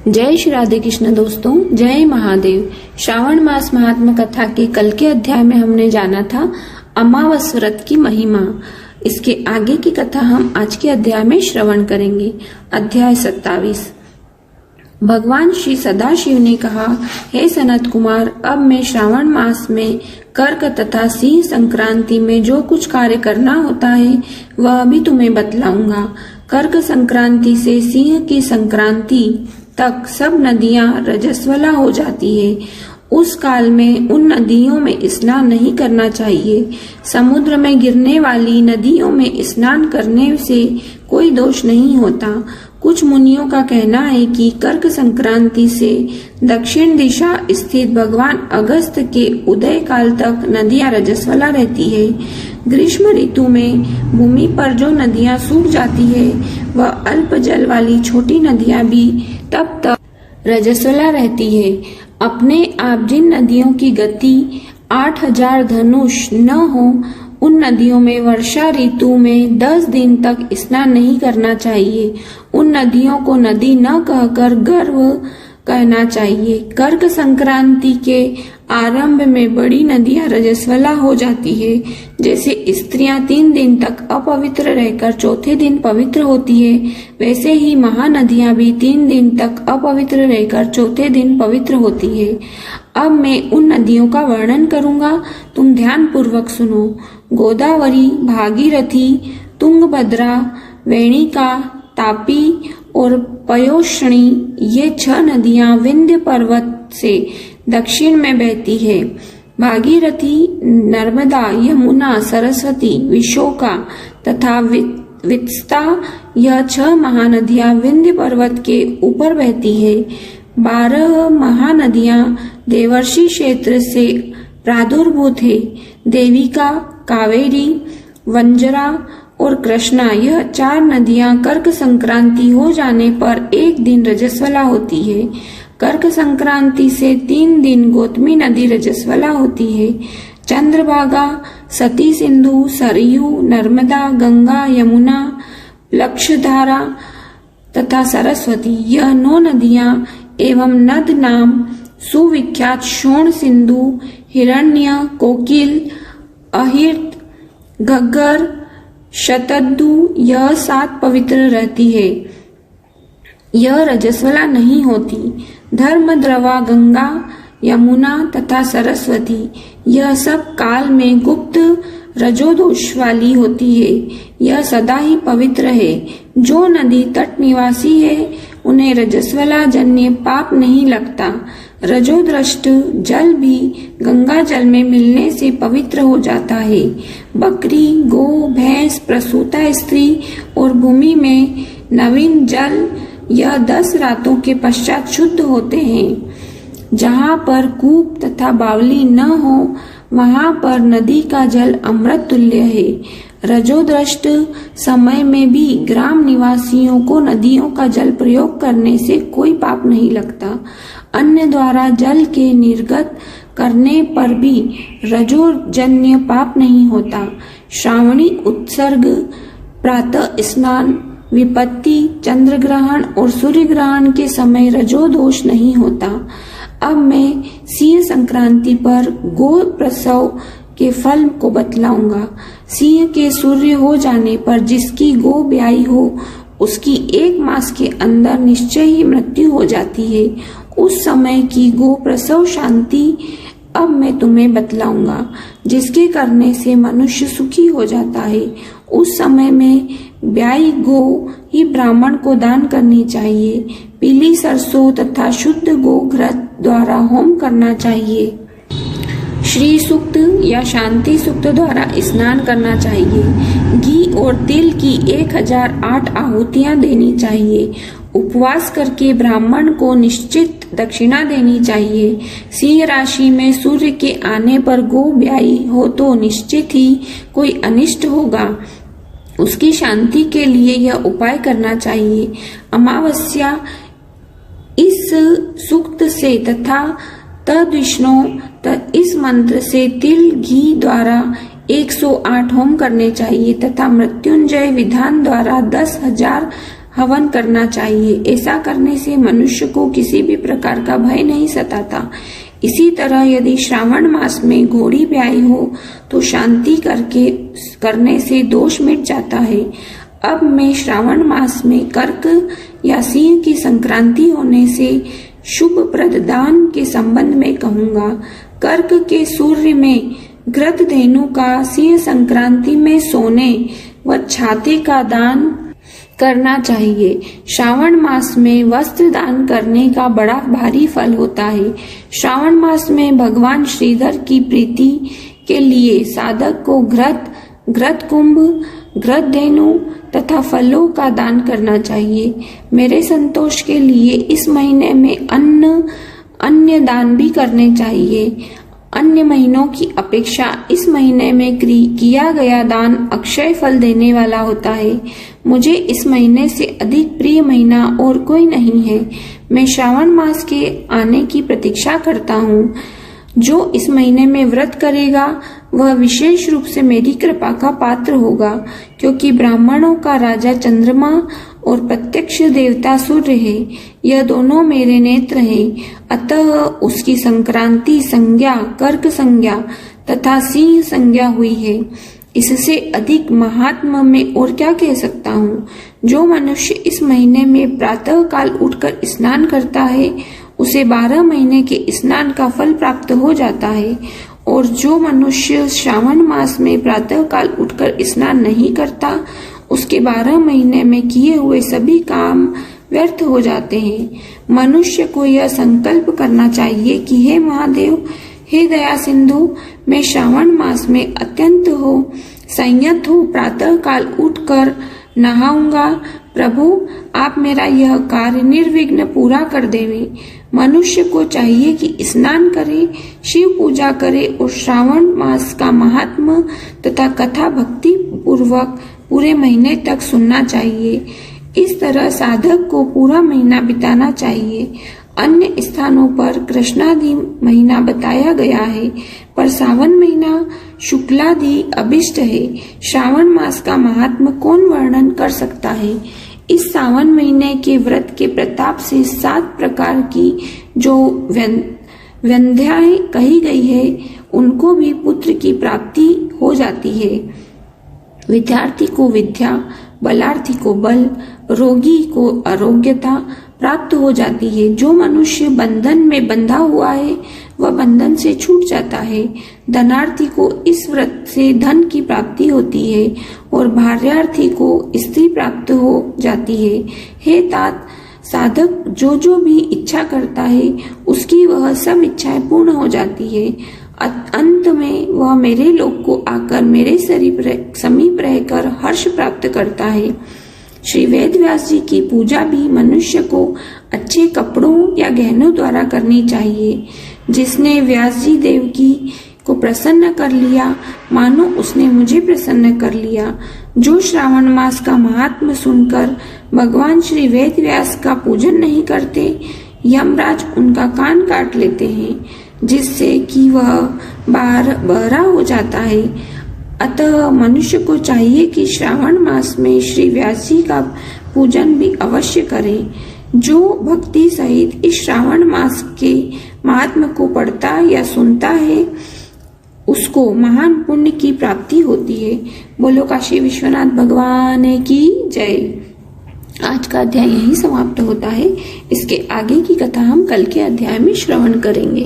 जय श्री राधे कृष्ण दोस्तों, जय महादेव। श्रावण मास महात्मा कथा के कल के अध्याय में हमने जाना था अमावस व्रत की महिमा। इसके आगे की कथा हम आज के अध्याय में श्रवण करेंगे। अध्याय 27। भगवान श्री सदाशिव ने कहा, हे सनत कुमार, अब मैं श्रावण मास में कर्क तथा सिंह संक्रांति में जो कुछ कार्य करना होता है वह भी तुम्हें बतलाऊंगा। कर्क संक्रांति से सिंह की संक्रांति तक सब नदियां रजस्वला हो जाती है। उस काल में उन नदियों में स्नान नहीं करना चाहिए। समुद्र में गिरने वाली नदियों में स्नान करने से कोई दोष नहीं होता। कुछ मुनियों का कहना है कि कर्क संक्रांति से दक्षिण दिशा स्थित भगवान अगस्त के उदय काल तक नदियां रजस्वला रहती है। ग्रीष्म ऋतु में भूमि पर जो नदियां सूख जाती है वह अल्प जल वाली छोटी नदियां भी तब तक रजस्वला रहती है। अपने आप जिन नदियों की गति 8000 धनुष न हो, उन नदियों में वर्षा ऋतु में 10 दिन तक स्नान नहीं करना चाहिए। उन नदियों को नदी न कहकर गर्व कहना चाहिए। कर्क संक्रांति के आरंभ में बड़ी नदियां रजस्वला हो जाती है। जैसे स्त्रियां 3 दिन तक अपवित्र रहकर चौथे दिन पवित्र होती है, वैसे ही महानदियां भी 3 दिन तक अपवित्र रहकर चौथे दिन पवित्र होती है। अब मैं उन नदियों का वर्णन करूंगा, तुम ध्यान पूर्वक सुनो। गोदावरी, भागीरथी, तुंगभद्रा, वेणिका, तापी और पयोष्णी, ये 6 नदियां विंध्य पर्वत से दक्षिण में बहती है। भागीरथी, नर्मदा, यमुना, सरस्वती, विशोका तथा वित्स्ता, यह 6 महानदियां विंध्य पर्वत के ऊपर बहती है। 12 महानदियां देवर्षि क्षेत्र से प्रादुर्भूत है। देविका, कावेरी, वंजरा और कृष्णा, यह 4 नदियां कर्क संक्रांति हो जाने पर एक दिन रजस्वला होती है। कर्क संक्रांति से 3 दिन गौतमी नदी रजस्वला होती है। चंद्रभागा, सती सिंधु, सरयू, नर्मदा, गंगा, यमुना, लक्षधारा तथा सरस्वती, यह 9 नदियां एवं नद नाम सुविख्यात शोण सिंधु, हिरण्य, कोकिल, अहिर्त, घग्गर, शतद्दु, यह 7 पवित्र रहती है। यह रजस्वला नहीं होती। धर्मद्रवा, गंगा, यमुना तथा सरस्वती, यह सब काल में गुप्त रजोदोष वाली होती है। यह सदा ही पवित्र है। जो नदी तट निवासी है उन्हें रजस्वला जन्य पाप नहीं लगता। रजोदृष्ट जल भी गंगा जल में मिलने से पवित्र हो जाता है। बकरी, गो, भैंस, प्रसूता स्त्री और भूमि में नवीन जल, यह 10 रातों के पश्चात शुद्ध होते हैं। जहाँ पर कूप तथा बावली न हो वहाँ पर नदी का जल अमृत तुल्य है। रजोदृष्ट समय में भी ग्राम निवासियों को नदियों का जल प्रयोग करने से कोई पाप नहीं लगता। अन्य द्वारा जल के निर्गत करने पर भी रजोजन्य पाप नहीं होता। श्रावणी उत्सर्ग, प्रातः स्नान, विपत्ति, चंद्र ग्रहण और सूर्य ग्रहण के समय रजोदोष नहीं होता। अब मैं सिंह संक्रांति पर गो प्रसव के फल को बतलाऊंगा। सिंह के सूर्य हो जाने पर जिसकी गो ब्याई हो उसकी 1 मास के अंदर निश्चय ही मृत्यु हो जाती है। उस समय की गो प्रसव शांति अब मैं तुम्हें बतलाऊंगा, जिसके करने से मनुष्य सुखी हो जाता है। उस समय में ब्याई गो ही ब्राह्मण को दान करनी चाहिए। पीली सरसों तथा शुद्ध गो घृत द्वारा होम करना चाहिए। श्री सूक्त या शांति सूक्त द्वारा स्नान करना चाहिए। घी और तिल की 1008 आहुतियां देनी चाहिए। उपवास करके ब्राह्मण को निश्चित दक्षिणा देनी चाहिए। सिंह राशि में सूर्य के आने पर गो ब्याई हो तो निश्चित ही कोई अनिष्ट होगा। उसकी शांति के लिए यह उपाय करना चाहिए। अमावस्या इस सूक्त से तथा तद्विष्णु इस मंत्र से तिल घी द्वारा 108 होम करने चाहिए तथा मृत्युंजय विधान द्वारा 10,000 हवन करना चाहिए। ऐसा करने से मनुष्य को किसी भी प्रकार का भय नहीं सताता। इसी तरह यदि श्रावण मास में घोड़ी ब्याई हो तो शांति करने से दोष मिट जाता है। अब मैं श्रावण मास में कर्क या सिंह की संक्रांति होने से शुभ प्रदान के संबंध में कहूंगा। कर्क के सूर्य में घृत धेनु का, सिंह संक्रांति में सोने व छाते का दान करना चाहिए। श्रावण मास में वस्त्र दान करने का बड़ा भारी फल होता है। श्रावण मास में भगवान श्रीधर की प्रीति के लिए साधक को घृत कुंभ, घृत धेनु तथा फलों का दान करना चाहिए। मेरे संतोष के लिए इस महीने में अन्य दान भी करने चाहिए। अन्य महीनों की अपेक्षा इस महीने में किया गया दान अक्षय फल देने वाला होता है। मुझे इस महीने से अधिक प्रिय महीना और कोई नहीं है। मैं श्रावण मास के आने की प्रतीक्षा करता हूँ। जो इस महीने में व्रत करेगा वह विशेष रूप से मेरी कृपा का पात्र होगा, क्योंकि ब्राह्मणों का राजा चंद्रमा और प्रत्यक्ष देवता सूर्य है। यह दोनों मेरे नेत्र हैं। अतः उसकी संक्रांति संज्ञा कर्क संज्ञा तथा सिंह संज्ञा हुई है। इससे अधिक महात्मा में और क्या कह सकता हूँ। जो मनुष्य इस महीने में प्रातः काल उठकर स्नान करता है उसे 12 महीने के स्नान का फल प्राप्त हो जाता है, और जो मनुष्य श्रावण मास में प्रातः काल उठकर स्नान नहीं करता उसके 12 महीने में किए हुए सभी काम व्यर्थ हो जाते हैं। मनुष्य को यह संकल्प करना चाहिए कि हे महादेव, हे दया सिंधु, मैं श्रावण मास में अत्यंत संयत हो प्रातः काल उठकर नहाऊंगा। प्रभु, आप मेरा यह कार्य निर्विघ्न पूरा कर देवें। मनुष्य को चाहिए कि स्नान करे, शिव पूजा करे और श्रावण मास का महात्म तथा कथा भक्ति पूर्वक पूरे महीने तक सुनना चाहिए। इस तरह साधक को पूरा महीना बिताना चाहिए। अन्य स्थानों पर कृष्णादि महीना बताया गया है, पर सावन महीना शुक्लादि अभिष्ट है। श्रावण मास का महात्म कौन वर्णन कर सकता है। इस सावन महीने के व्रत के प्रताप से 7 प्रकार की जो व्यंध्याएं कही गई है उनको भी पुत्र की प्राप्ति हो जाती है। विद्यार्थी को विद्या, बलार्थी को बल, रोगी को आरोग्यता प्राप्त हो जाती है। जो मनुष्य बंधन में बंधा हुआ है वह बंधन से छूट जाता है। धनार्थी को इस व्रत से धन की प्राप्ति होती है और भार्यार्थी को स्त्री प्राप्त हो जाती है। हे तात, साधक जो भी इच्छा करता है उसकी वह सब इच्छाएं पूर्ण हो जाती है। अंत में वह मेरे लोक को आकर मेरे समीप रहकर हर्ष प्राप्त करता है। श्री वेद व्यास जी की पूजा भी मनुष्य को अच्छे कपड़ों या गहनों द्वारा करनी चाहिए। जिसने व्यास जी देवकी को प्रसन्न कर लिया, मानो उसने मुझे प्रसन्न कर लिया। जो श्रावण मास का महात्म सुनकर भगवान श्री वेद व्यास का पूजन नहीं करते, यमराज उनका कान काट लेते हैं, जिससे कि वह बहरा हो जाता है। अतः मनुष्य को चाहिए कि श्रावण मास में श्री व्यास जी का पूजन भी अवश्य करें। जो भक्ति सहित इस श्रावण मास के महात्म को पढ़ता या सुनता है उसको महान पुण्य की प्राप्ति होती है। बोलो काशी विश्वनाथ भगवान की जय। आज का अध्याय यहीं समाप्त होता है। इसके आगे की कथा हम कल के अध्याय में श्रवण करेंगे।